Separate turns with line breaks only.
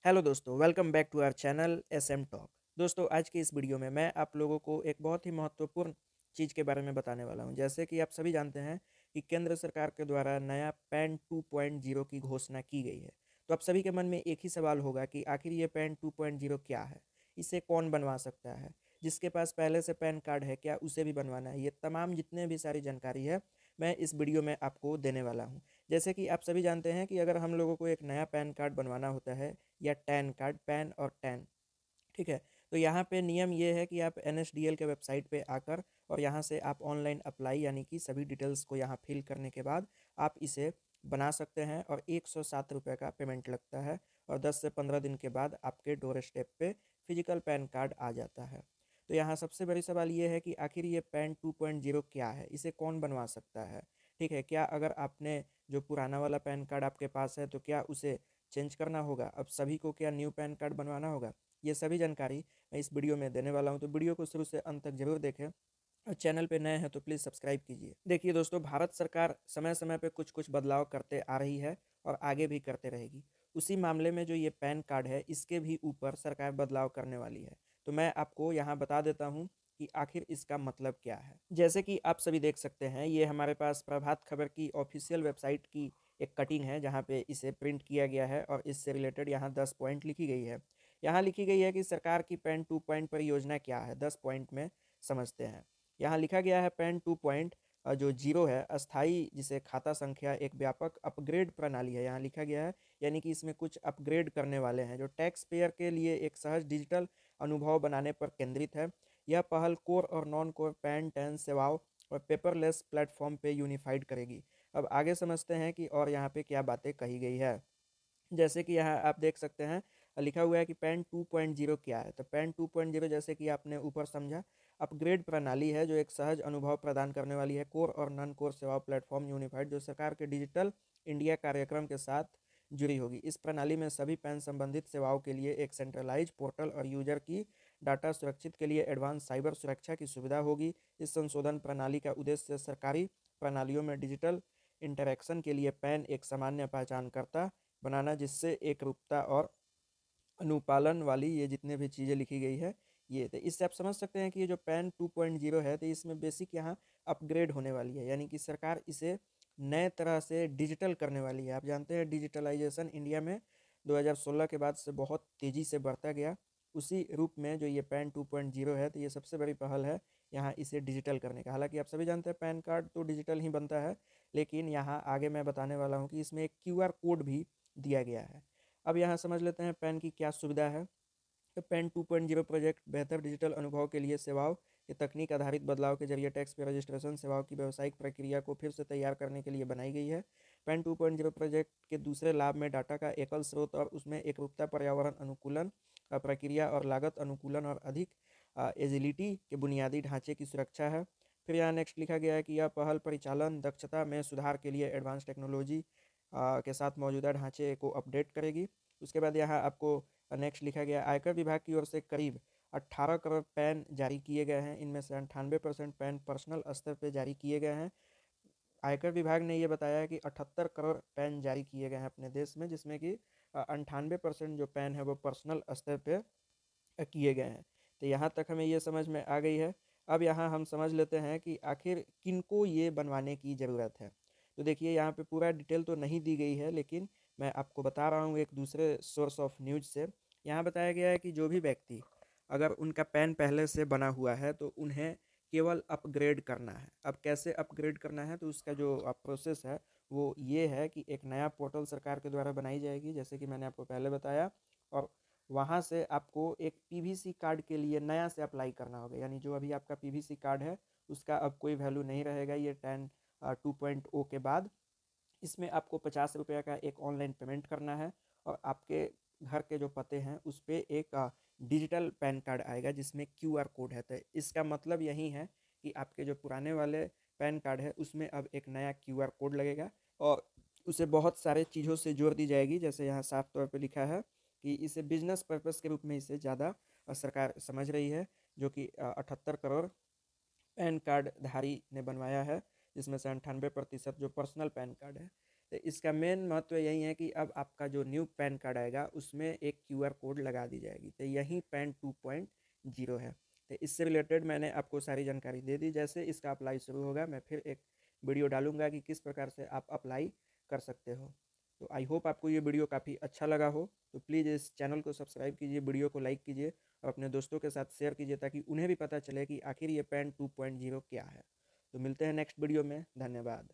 Hello दोस्तों, welcome back to our channel SM talk. दोस्तों, आज की इस वीडियो में मैं आप लोगों को एक बहुत ही महत्वपूर्ण चीज़ के बारे में बताने वाला हूं। जैसे कि आप सभी जानते हैं कि केंद्र सरकार के द्वारा नया पैन 2.0 की घोषणा की गई है। तो आप सभी के मन में एक ही सवाल होगा कि आखिर ये पैन 2.0 क्या है, इसे कौन बनवा सकता है, जिसके पास पहले से पैन कार्ड है क्या उसे भी बनवाना है। ये तमाम जितने भी सारी जानकारी है मैं इस वीडियो में आपको देने वाला हूँ। जैसे कि आप सभी जानते हैं कि अगर हम लोगों को एक नया पैन कार्ड बनवाना होता है या टैन कार्ड, पैन और टैन, ठीक है। तो यहाँ पे नियम ये है कि आप एनएसडीएल के वेबसाइट पे आकर और यहाँ से आप ऑनलाइन अप्लाई यानी कि सभी डिटेल्स को यहाँ फिल करने के बाद आप इसे बना सकते हैं और 107 रुपये का पेमेंट लगता है और 10 से 15 दिन के बाद आपके डोर स्टेप पे फिजिकल पैन कार्ड आ जाता है। तो यहाँ सबसे बड़ी सवाल ये है कि आखिर ये पैन 2.0 क्या है, इसे कौन बनवा सकता है। ठीक है, क्या अगर आपने जो पुराना वाला पैन कार्ड आपके पास है तो क्या उसे चेंज करना होगा, अब सभी को क्या न्यू पैन कार्ड बनवाना होगा। ये सभी जानकारी मैं इस वीडियो में देने वाला हूं, तो वीडियो को शुरू से अंत तक जरूर देखें और चैनल पे नए हैं तो प्लीज़ सब्सक्राइब कीजिए। देखिए दोस्तों, भारत सरकार समय समय पे कुछ कुछ बदलाव करते आ रही है और आगे भी करते रहेगी। उसी मामले में जो ये पैन कार्ड है इसके भी ऊपर सरकार बदलाव करने वाली है। तो मैं आपको यहाँ बता देता हूँ कि आखिर इसका मतलब क्या है। जैसे कि आप सभी देख सकते हैं, ये हमारे पास प्रभात खबर की ऑफिशियल वेबसाइट की एक कटिंग है जहाँ पे इसे प्रिंट किया गया है और इससे रिलेटेड यहाँ 10 पॉइंट लिखी गई है। यहाँ लिखी गई है कि सरकार की पैन 2 पॉइंट परियोजना क्या है, 10 पॉइंट में समझते हैं। यहाँ लिखा गया है पैन 2 पॉइंट जो जीरो है, अस्थाई जिसे खाता संख्या एक व्यापक अपग्रेड प्रणाली है, यहाँ लिखा गया है। यानी कि इसमें कुछ अपग्रेड करने वाले हैं जो टैक्स पेयर के लिए एक सहज डिजिटल अनुभव बनाने पर केंद्रित है। यह पहल कोर और नॉन कोर पैन टैन सेवाओं और पेपरलेस प्लेटफॉर्म पे यूनिफाइड करेगी। अब आगे समझते हैं कि और यहाँ पे क्या बातें कही गई है। जैसे कि यहाँ आप देख सकते हैं लिखा हुआ है कि पैन 2.0 क्या है। तो पैन 2.0 जैसे कि आपने ऊपर समझा, अपग्रेड प्रणाली है जो एक सहज अनुभव प्रदान करने वाली है, कोर और नॉन कोर सेवा प्लेटफॉर्म यूनिफाइड, जो सरकार के डिजिटल इंडिया कार्यक्रम के साथ जुड़ी होगी। इस प्रणाली में सभी पैन संबंधित सेवाओं के लिए एक सेंट्रलाइज पोर्टल और यूजर की डाटा सुरक्षित के लिए एडवांस साइबर सुरक्षा की सुविधा होगी। इस संशोधन प्रणाली का उद्देश्य सरकारी प्रणालियों में डिजिटल इंटरैक्शन के लिए पैन एक सामान्य पहचानकर्ता बनाना, जिससे एक रूपता और अनुपालन वाली ये जितने भी चीज़ें लिखी गई है ये। तो इससे आप समझ सकते हैं कि ये जो पैन 2.0 है तो इसमें बेसिक यहाँ अपग्रेड होने वाली है, यानी कि सरकार इसे नए तरह से डिजिटल करने वाली है। आप जानते हैं डिजिटलाइजेशन इंडिया में 2016 के बाद से बहुत तेज़ी से बढ़ता गया। उसी रूप में जो ये पैन 2.0 है तो ये सबसे बड़ी पहल है यहाँ इसे डिजिटल करने का। हालांकि आप सभी जानते हैं पैन कार्ड तो डिजिटल ही बनता है, लेकिन यहाँ आगे मैं बताने वाला हूँ कि इसमें एक क्यूआर कोड भी दिया गया है। अब यहाँ समझ लेते हैं पैन की क्या सुविधा है। तो पैन 2.0 प्रोजेक्ट बेहतर डिजिटल अनुभव के लिए सेवाओं के तकनीक आधारित बदलाव के जरिए टैक्स पे रजिस्ट्रेशन सेवाओं की व्यावसायिक प्रक्रिया को फिर से तैयार करने के लिए बनाई गई है। पैन 2.0 प्रोजेक्ट के दूसरे लाभ में डाटा का एकल स्रोत और उसमें एकरूपता, पर्यावरण अनुकूलन प्रक्रिया और लागत अनुकूलन और अधिक एजिलिटी के बुनियादी ढांचे की सुरक्षा है। फिर यहाँ नेक्स्ट लिखा गया है कि यह पहल परिचालन दक्षता में सुधार के लिए एडवांस टेक्नोलॉजी के साथ मौजूदा ढांचे को अपडेट करेगी। उसके बाद यहाँ आपको नेक्स्ट लिखा गया, आयकर विभाग की ओर से करीब 18 करोड़ पैन जारी किए गए हैं। इनमें से 98% पैन पर्सनल स्तर पर जारी किए गए हैं। आयकर विभाग ने ये बताया है कि 78 करोड़ पैन जारी किए गए हैं अपने देश में, जिसमें कि 98% जो पैन है वो पर्सनल स्तर पे किए गए हैं। तो यहाँ तक हमें ये समझ में आ गई है। अब यहाँ हम समझ लेते हैं कि आखिर किनको ये बनवाने की ज़रूरत है। तो देखिए, यहाँ पे पूरा डिटेल तो नहीं दी गई है, लेकिन मैं आपको बता रहा हूँ एक दूसरे सोर्स ऑफ न्यूज से। यहाँ बताया गया है कि जो भी व्यक्ति अगर उनका पैन पहले से बना हुआ है तो उन्हें केवल अपग्रेड करना है। अब कैसे अपग्रेड करना है, तो उसका जो प्रोसेस है वो ये है कि एक नया पोर्टल सरकार के द्वारा बनाई जाएगी, जैसे कि मैंने आपको पहले बताया, और वहाँ से आपको एक पीवीसी कार्ड के लिए नया से अप्लाई करना होगा। यानी जो अभी आपका पीवीसी कार्ड है उसका अब कोई वैल्यू नहीं रहेगा ये 2.0 के बाद। इसमें आपको 50 रुपये का एक ऑनलाइन पेमेंट करना है और आपके घर के जो पते हैं उस पर एक डिजिटल पैन कार्ड आएगा जिसमें क्यूआर कोड है। तो इसका मतलब यही है कि आपके जो पुराने वाले पैन कार्ड है उसमें अब एक नया क्यूआर कोड लगेगा और उसे बहुत सारे चीज़ों से जोड़ दी जाएगी। जैसे यहाँ साफ तौर पे लिखा है कि इसे बिजनेस पर्पस के रूप में इसे ज़्यादा सरकार समझ रही है, जो कि 78 करोड़ पैन कार्ड धारी ने बनवाया है, जिसमें से 98% जो पर्सनल पैन कार्ड है। तो इसका मेन महत्व यही है कि अब आपका जो न्यू पैन कार्ड आएगा उसमें एक QR कोड लगा दी जाएगी। तो यही पैन 2.0 है। तो इससे रिलेटेड मैंने आपको सारी जानकारी दे दी। जैसे इसका अप्लाई शुरू होगा मैं फिर एक वीडियो डालूंगा कि किस प्रकार से आप अप्लाई कर सकते हो। तो आई होप आपको ये वीडियो काफ़ी अच्छा लगा हो। तो प्लीज़ इस चैनल को सब्सक्राइब कीजिए, वीडियो को लाइक कीजिए और अपने दोस्तों के साथ शेयर कीजिए ताकि उन्हें भी पता चले कि आखिर ये पैन 2.0 क्या है। तो मिलते हैं नेक्स्ट वीडियो में। धन्यवाद।